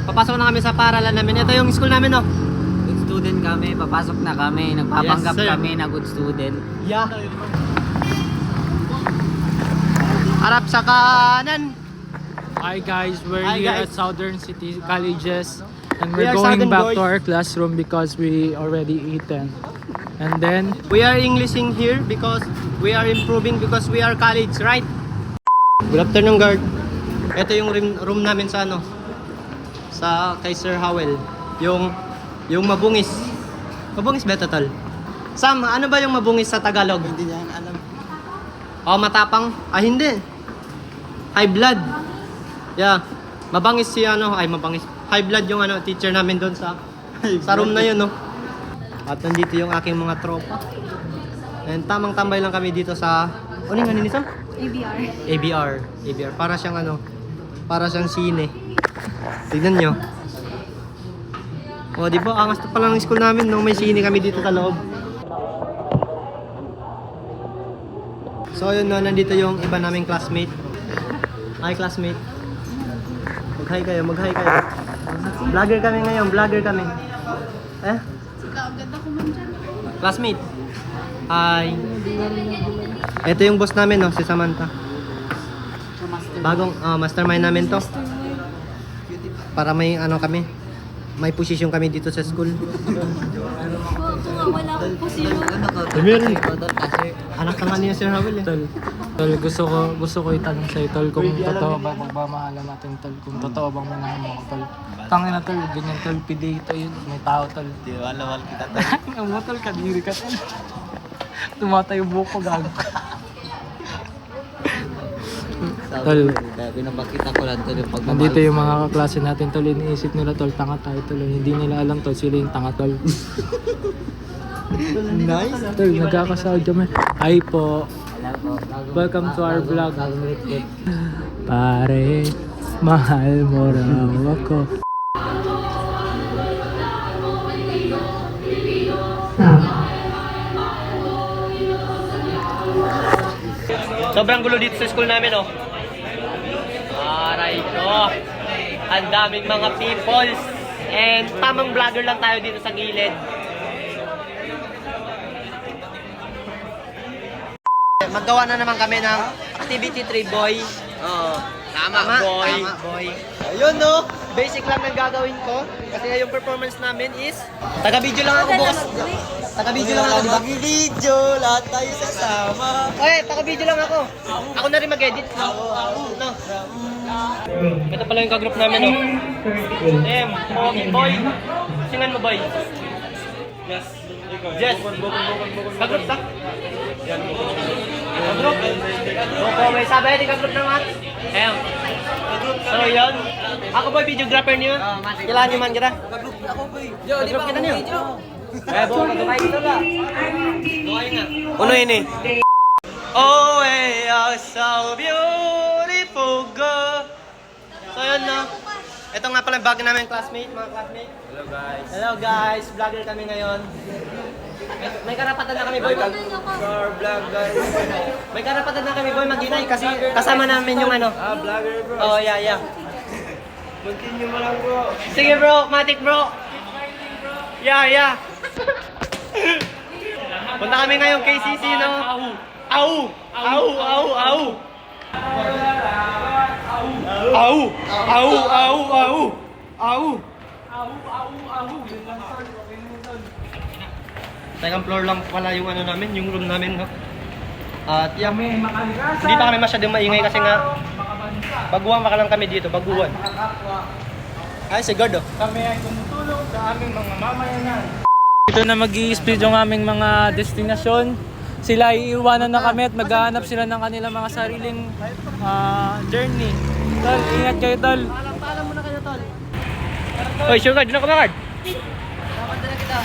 Papasok na kami sa paaralan namin. Ito yung school namin, no? Good student kami, papasok na kami, nagpapanggap Yes, sir. kami na good student. Yeah. Harap sa kanan. Hi guys, we're Hi, here guys. at Southern City Colleges and We we're are going Southern back boys. to our classroom because we already eaten. And then, We are Englishing here because we are improving because we are college, right? Good afternoon, guard. Ito yung room namin sa ano? Sa kay Sir Howell. Yung mabungis. Mabungis ba ito, tol? Sam, ano ba yung mabungis sa Tagalog? Hindi niya alam. Oh, matapang? Ah, hindi. High blood. Yeah. Mabangis si ano, ay mabangis. High blood yung ano, teacher namin doon sa room na yun, no? At nandito yung aking mga tropa. And tamang tambay lang kami dito sa... Ano yung ano nito? ABR. Para siyang ano, para siyang sine. Tignan nyo. O, di ba? Angas na pala ng school namin nung may sine kami dito sa loob. So, yun no, nandito yung iba naming classmate. Hi, classmate. Mag-hi kayo. Vlogger kami ngayon, Eh? Classmate. Hi. Ito yung boss namin, no, si Samantha. Bagong mastermind namin to. Para may ano kami, may posisyon kami dito sa school. Wala akong posisyon. Meron. Anak ka nga niya, Sir Howell. Eh. tol, gusto ko itanong sa'yo, tol, kung totoo ba magmamahalan natin, tol, kung totoo bang minahal mo ako, tol. Tangin na, tol, ganyan, tol, pidito yun, may tao, tol. Di ba, lawal kita tayo. Ang mo, tol, kadiri ka, tol. Tumatay yung buhok ko, gago. Tol. Pinapakita ko lang tol yung pagmamahal. Nandito yung mga kaklase natin, tol, iniisip nila, tol, tanga tayo, tol. Hindi nila alam, tol, sila yung tanga, tol. Nice. Tol, nagkakasahod kami. Hi po. Welcome to our vlog. Pare, mahal mo raw ako. Sobrang gulo dito sa school namin, oh. Aray ko. Ang daming mga peoples. And tamang vlogger lang tayo dito sa gilid. Maggawa na naman kami ng activity 3, boy. Oo. Tama, boy. Ayun, no? Basic lang ang gagawin ko. Kasi yung performance namin is... Taga-video lang ako, boss. Taga-video lang ako, di ba? Mag-video, lahat tayo sasama. Okay, taga-video lang ako. Ako na rin mag-edit. No? Ito pala yung ka-group namin, no? Em, Pogi, boy. Singan mo, boy. Yes. Ka-group sa? Ka-group? Boko, may sabay din ka-group naman. Em. So, yun. Ako, boy, videographer niyo. Kailangan niyo man kita. Mag-group ako boy. Ka-group kita niyo. Eh, buong katukay dito lang. Tukay nga. Uno yun eh. Oh, hey, you're so beautiful, girl. So, yun na. Ito nga pala yung bago namin classmate, mga classmate. Hello guys, vlogger kami ngayon. May karapatan na kami, boy. May karapatan na kami, boy, mag-inay kasi kasama namin yung ano. Vlogger bro. Oh, yeah. Continue mo lang bro. Sige, bro. Matik, bro. Yeah. Punta kami ngayon KCC, no? Au! Second floor lang pala yung ano namin, yung room namin, no? At yeah, hindi pa kami masyadong maingay kasi nga baguhan pa lang kami dito, baguhan. Ay, si Gordo. Kami ay tumutulong sa aming mga mamayanan. Ito na mag-i-speed yung aming mga destinasyon. Sila iiwanan na kami at maghahanap sila ng kanilang mga sariling journey. Tol, ingat kayo, tol. Paalam muna kayo, tol. Oy, sure card, ka ba card? Dapat na kita.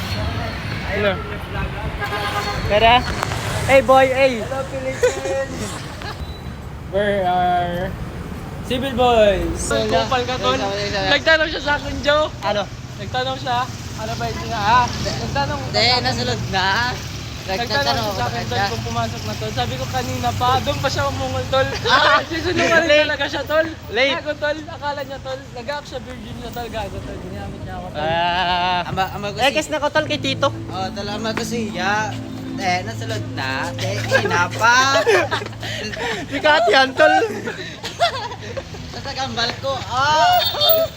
Ano? Tara. Hey boy, hey. Hello Philippines. Where are Civil Boys? Kupal ka, tol. Nagtanong siya sa akin, Joe. Ano? Nagtanong siya. Ano ba yun nga? Nagtanong. Hindi, nasulod na. Nagtanong siya sa akin tol kung pumasok na tol. Sabi ko kanina pa, doon pa siya umungol tol. Sisunungaling Late. talaga siya tol. Late. Gago tol, akala niya tol. Nag-aak siya virgin niya tol, gago tol. Ginamit niya ako tol. Ama ko Eh, kiss na ko tol kay Tito. Oh, talaga ko siya. Nasulod na. Ina pa. Sikat yan, tol. Sa gambal ko.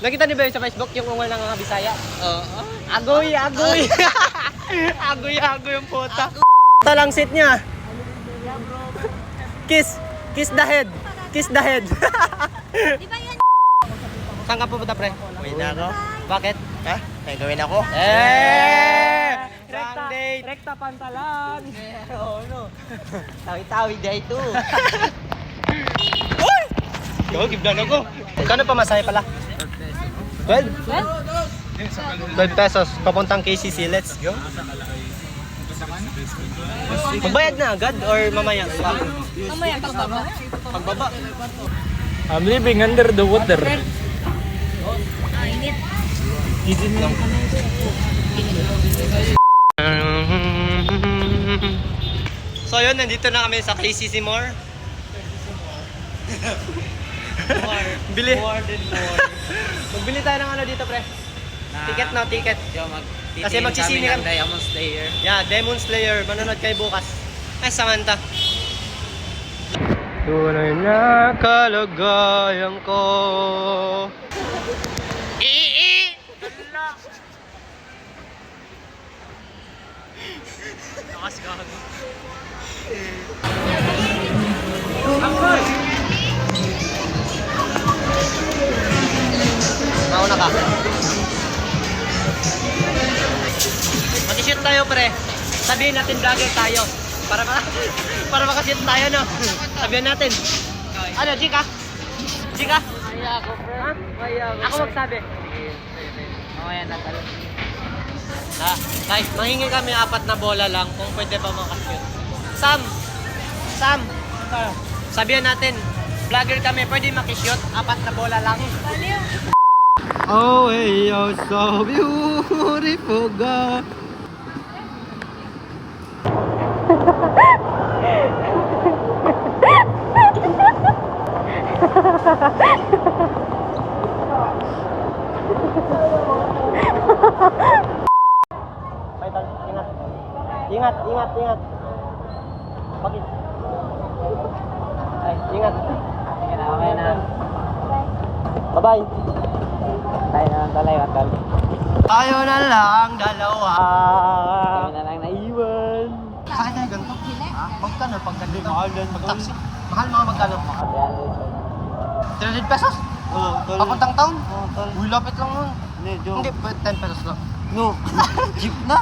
Nakita niyo ba yun sa Facebook yung ungol ng mga Bisaya? Oo. Agoy, agoy. Agoy, agoy yung puta. Ito lang sit niya. Kiss. Kiss the head. Kiss the head. Di ba yan? Saan ka pupunta, pre? Uwi na ako. Bakit? Ha? May gawin ako. Wrong date. Rekta pantalan. Oo, no. Tawi-tawi day ito. Go, give down ako. Kano pa masaya pala? 12? 12 pesos. Papuntang KCC. Let's go. Magbayad na agad or mamaya? Mamaya, pagbaba. Pagbaba. I'm living under the water. Ah, init. So yun, nandito na kami sa KCC More. Bili. Magbili tayo ng ano dito, pre. Ticket na, ticket. Kasi magsisini kami. Diamond Slayer. Yeah, Demon Slayer. Manonood kayo bukas. Ay, Samantha. Tunay na kalagayan ko. Lakas gago. Mauna ka. Mag-shoot tayo, pre. Sabihin natin vlogger tayo. Para makashoot tayo, no? Sabihin natin. Ano, Jika? Jika? Kaya ako, bro. Ha? Kaya ako. Ako magsabi. Mamaya na talo. Guys, mahingi kami 4 na bola lang kung pwede ba makashoot. Sam! Sam! Sabihin natin, vlogger kami, pwede makishoot 4 na bola lang. Oh, hey, you're so beautiful, God. Python, ingat. Ingat, ingat, ingat. Bakit? Ay, ingat. Okay na. Bye-bye. Tayo na lang talay, Watal. Tayo na lang dalawa. Tayo na lang naiwan. Sakit tayo ganito? Ha? Magkano pag ganito? Mahal yan. Mag-taxi. Mahal mga magkano? 300 pesos? Oo, tol. Papuntang town? Oo, tol. Uy, lapit lang nun. Hindi, joke. Hindi, 10 pesos lang. No. Jeep na.